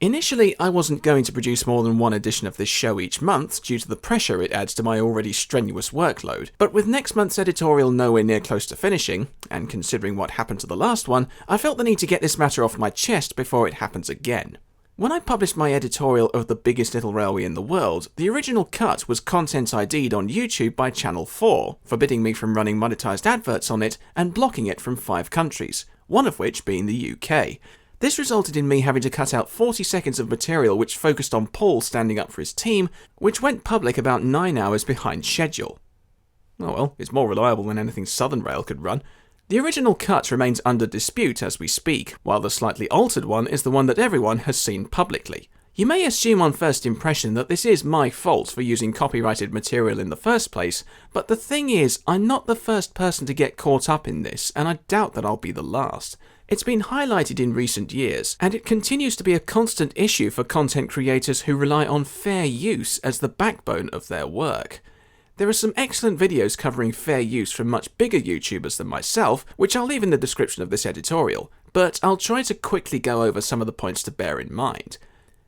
Initially, I wasn't going to produce more than one edition of this show each month due to the pressure it adds to my already strenuous workload, but with next month's editorial nowhere near close to finishing, and considering what happened to the last one, I felt the need to get this matter off my chest before it happens again. When I published my editorial of the biggest little railway in the world, the original cut was content ID'd on YouTube by Channel 4, forbidding me from running monetized adverts on it and blocking it from 5 countries, one of which being the UK. This resulted in me having to cut out 40 seconds of material which focused on Paul standing up for his team, which went public about 9 hours behind schedule. Oh well, it's more reliable than anything Southern Rail could run. The original cut remains under dispute as we speak, while the slightly altered one is the one that everyone has seen publicly. You may assume on first impression that this is my fault for using copyrighted material in the first place, but the thing is, I'm not the first person to get caught up in this, and I doubt that I'll be the last. It's been highlighted in recent years, and it continues to be a constant issue for content creators who rely on fair use as the backbone of their work. There are some excellent videos covering fair use from much bigger YouTubers than myself, which I'll leave in the description of this editorial, but I'll try to quickly go over some of the points to bear in mind.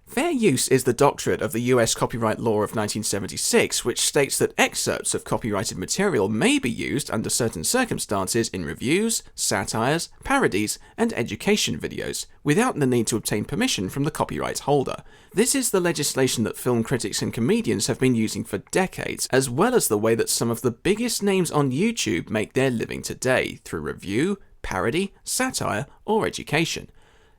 Fair use is the doctrine of the US copyright law of 1976, which states that excerpts of copyrighted material may be used under certain circumstances in reviews, satires, parodies, and education videos, without the need to obtain permission from the copyright holder. This is the legislation that film critics and comedians have been using for decades, as well as the way that some of the biggest names on YouTube make their living today, through review, parody, satire, or education.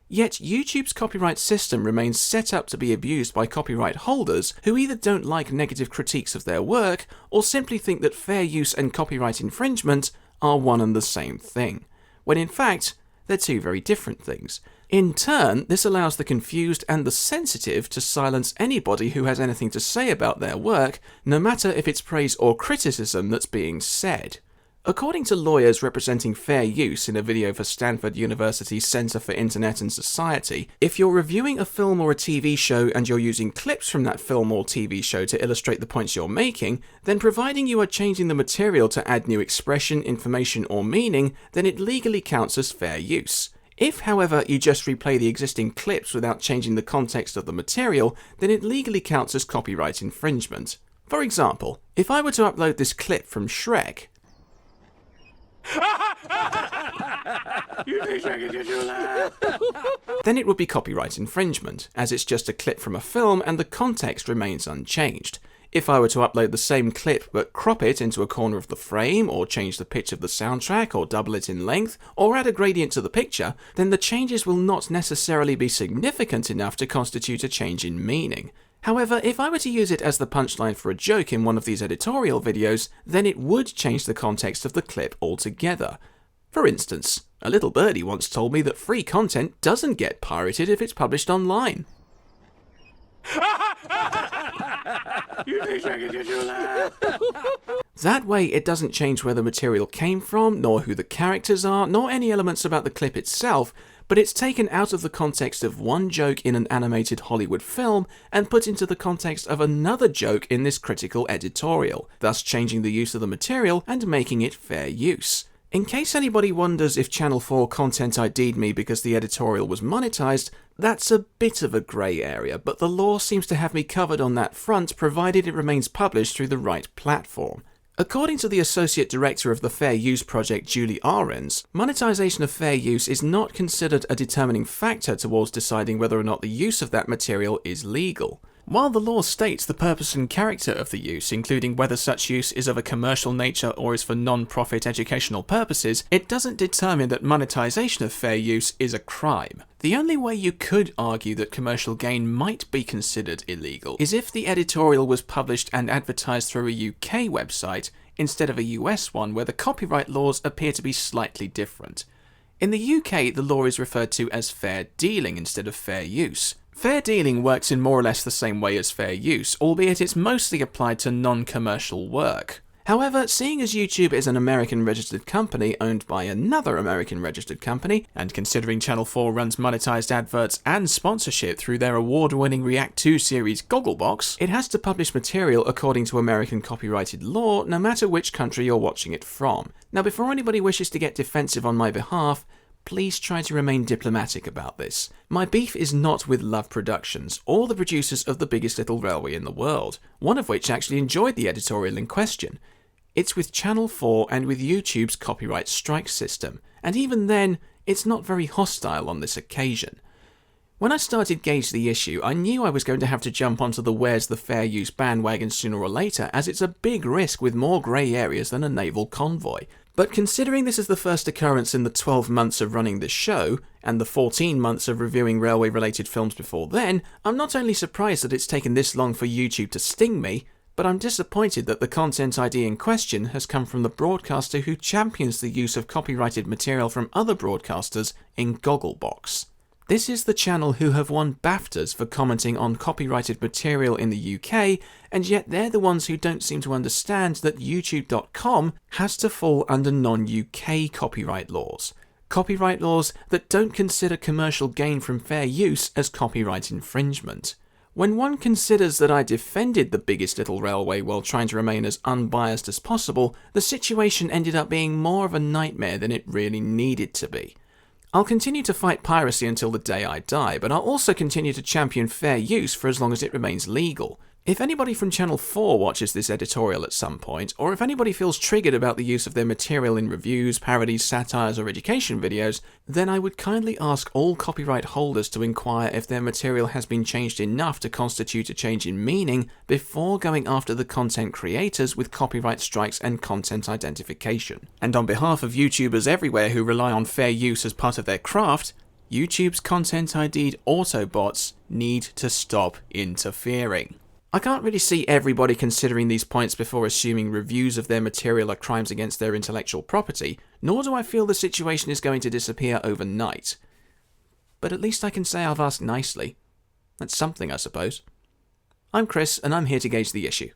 Yet YouTube's copyright system remains set up to be abused by copyright holders who either don't like negative critiques of their work or simply think that fair use and copyright infringement are one and the same thing, when in fact they're two very different things. In turn, this allows the confused and the sensitive to silence anybody who has anything to say about their work, no matter if it's praise or criticism that's being said. According to lawyers representing fair use in a video for Stanford University's Center for Internet and Society, if you're reviewing a film or a TV show and you're using clips from that film or TV show to illustrate the points you're making, then providing you are changing the material to add new expression, information, or meaning, then it legally counts as fair use. If, however, you just replay the existing clips without changing the context of the material, then it legally counts as copyright infringement. For example, if I were to upload this clip from Shrek, then it would be copyright infringement, as it's just a clip from a film and the context remains unchanged. If I were to upload the same clip but crop it into a corner of the frame, or change the pitch of the soundtrack, or double it in length, or add a gradient to the picture, then the changes will not necessarily be significant enough to constitute a change in meaning. However, if I were to use it as the punchline for a joke in one of these editorial videos, then it would change the context of the clip altogether. For instance, a little birdie once told me that free content doesn't get pirated if it's published online. That way, it doesn't change where the material came from, nor who the characters are, nor any elements about the clip itself, but it's taken out of the context of one joke in an animated Hollywood film and put into the context of another joke in this critical editorial, thus changing the use of the material and making it fair use. In case anybody wonders if Channel 4 content ID'd me because the editorial was monetized, that's a bit of a grey area, but the law seems to have me covered on that front provided it remains published through the right platform. According to the Associate Director of the Fair Use Project, Julie Ahrens, monetization of fair use is not considered a determining factor towards deciding whether or not the use of that material is legal. While the law states the purpose and character of the use, including whether such use is of a commercial nature or is for non-profit educational purposes, it doesn't determine that monetization of fair use is a crime. The only way you could argue that commercial gain might be considered illegal is if the editorial was published and advertised through a UK website instead of a US one where the copyright laws appear to be slightly different. In the UK, the law is referred to as fair dealing instead of fair use. Fair dealing works in more or less the same way as fair use, albeit it's mostly applied to non-commercial work. However, seeing as YouTube is an American registered company owned by another American registered company, and considering Channel 4 runs monetized adverts and sponsorship through their award-winning React 2 series Gogglebox, it has to publish material according to American copyrighted law, no matter which country you're watching it from. Now, before anybody wishes to get defensive on my behalf, please try to remain diplomatic about this. My beef is not with Love Productions, or the producers of The Biggest Little Railway in the World, one of which actually enjoyed the editorial in question. It's with Channel 4 and with YouTube's copyright strike system, and even then, it's not very hostile on this occasion. When I started Gauge the Issue, I knew I was going to have to jump onto the where's the fair use bandwagon sooner or later, as it's a big risk with more grey areas than a naval convoy. But considering this is the first occurrence in the 12 months of running this show, and the 14 months of reviewing railway-related films before then, I'm not only surprised that it's taken this long for YouTube to sting me, but I'm disappointed that the content ID in question has come from the broadcaster who champions the use of copyrighted material from other broadcasters in Gogglebox. This is the channel who have won BAFTAs for commenting on copyrighted material in the UK, and yet they're the ones who don't seem to understand that YouTube.com has to fall under non-UK copyright laws. Copyright laws that don't consider commercial gain from fair use as copyright infringement. When one considers that I defended The Biggest Little Railway while trying to remain as unbiased as possible, the situation ended up being more of a nightmare than it really needed to be. I'll continue to fight piracy until the day I die, but I'll also continue to champion fair use for as long as it remains legal. If anybody from Channel 4 watches this editorial at some point, or if anybody feels triggered about the use of their material in reviews, parodies, satires, or education videos, then I would kindly ask all copyright holders to inquire if their material has been changed enough to constitute a change in meaning before going after the content creators with copyright strikes and content identification. And on behalf of YouTubers everywhere who rely on fair use as part of their craft, YouTube's content ID'd Autobots need to stop interfering. I can't really see everybody considering these points before assuming reviews of their material are crimes against their intellectual property, nor do I feel the situation is going to disappear overnight. But at least I can say I've asked nicely. That's something, I suppose. I'm Chris, and I'm here to gauge the issue.